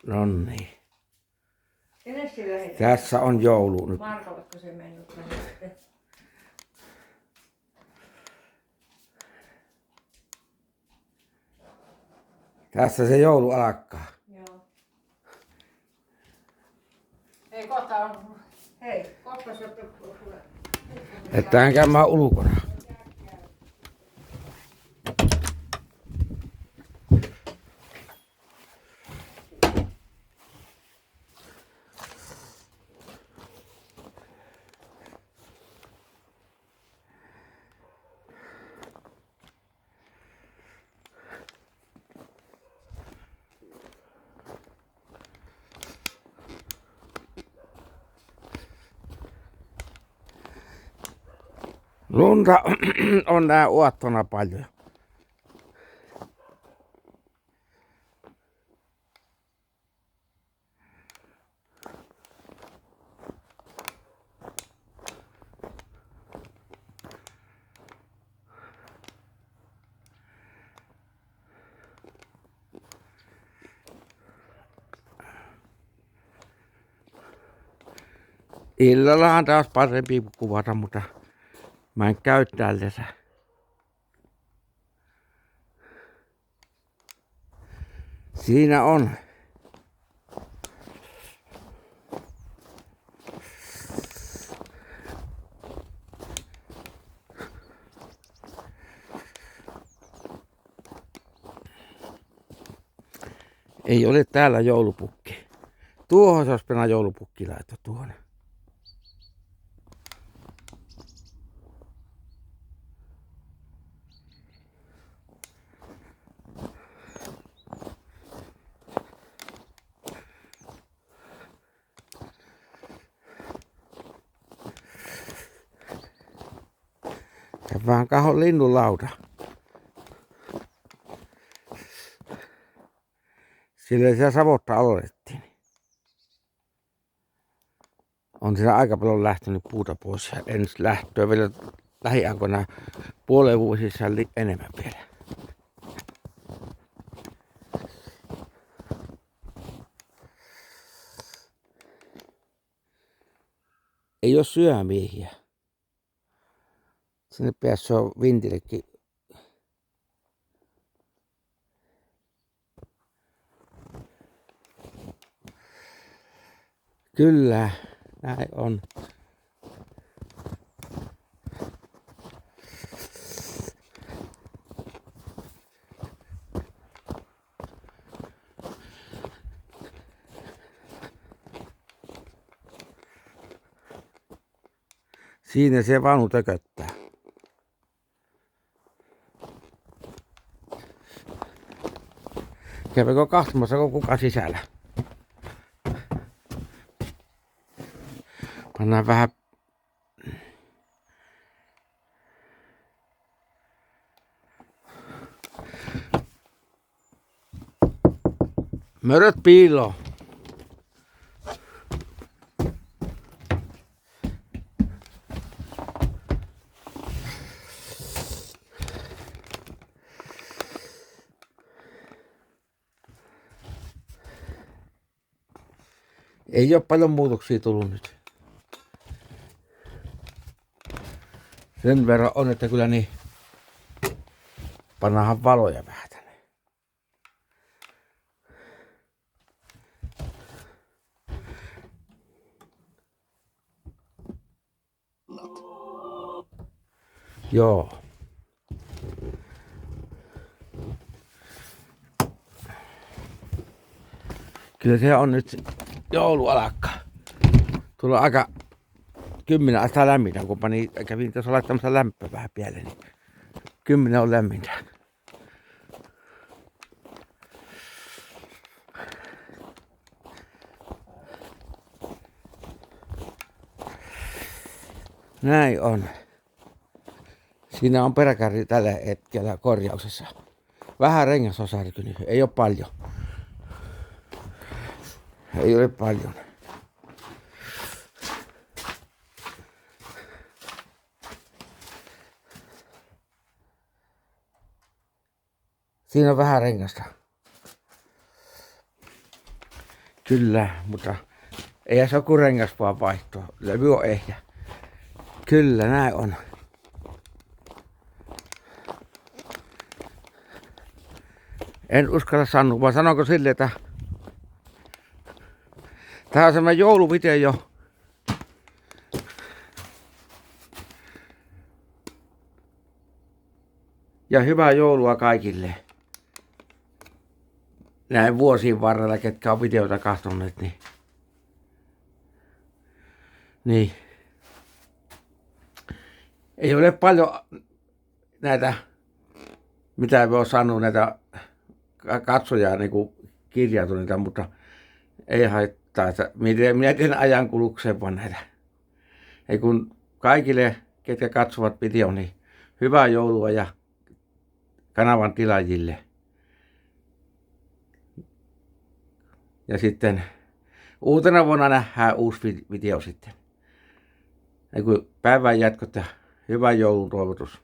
Noniin. Kenen sillä heitetään? Tässä on joulu nyt. Markolleko se mennyt sitten? Tässä se joulu alkaa. Joo. Hei, kohta on... Hei, kohta se... Että käymään ulkona. Lunta on nää uottona paljon. Illallahan taas parempi kuvata, mutta mä en käy tällaisessa. Siinä on. Ei ole täällä joulupukki. Tuohon se olisi pitänyt joulupukki laittaa tuonne. Ja vähän kahon linnunlauta. Sillä siellä savotta aloitettiin. On siinä aika paljon lähtenyt puuta pois ja ensi lähtöä vielä lähiaikoina puolen vuosissa enemmän vielä. Ei ole syömiehiä. Sinne päässä on vintillekin. Kyllä, näin on. Siinä se vanu tököttää. Kävikö katsomassa, kun kuka sisällä? Pannaan vähän möröt piiloon. Ei ole paljon muutoksia tullut nyt. Sen verran on, että kyllä niin pannaanhan valoja vähän tänne. Joo. Kyllä se on nyt joulu alkaa. Tulla aika 10 astetta lämmintä, kun kävin tuossa laittamassa lämpöä vähän päälle, niin 10 on lämmintä. Näin on. Siinä on peräkärri tällä hetkellä korjauksessa. Vähän rengas on särkynyt, ei ole paljon. Ei ole paljon. Siinä on vähän rengasta. Kyllä, mutta ei se ole kuin rengas vaan vaihtoa. Levy on ehjä. Kyllä, näin on. En uskalla sanoa, vaan sanonko sille, että tää on semmoinen jouluvideo. Ja hyvää joulua kaikille. Näin vuosien varrella, ketkä on videota katsoneet, niin ei ole paljon näitä, mitä voi sanoa, näitä katsojaa niin kuin kirjautuneita, mutta ei haittaa, että minä teen ajankulukseen vaan näitä. Ei kun kaikille, ketkä katsovat videon, niin hyvää joulua ja kanavan tilaajille. Ja sitten uutena vuonna nähdään uusi video sitten. Ja kun päivän jatkot ja hyvää joulun toivotus.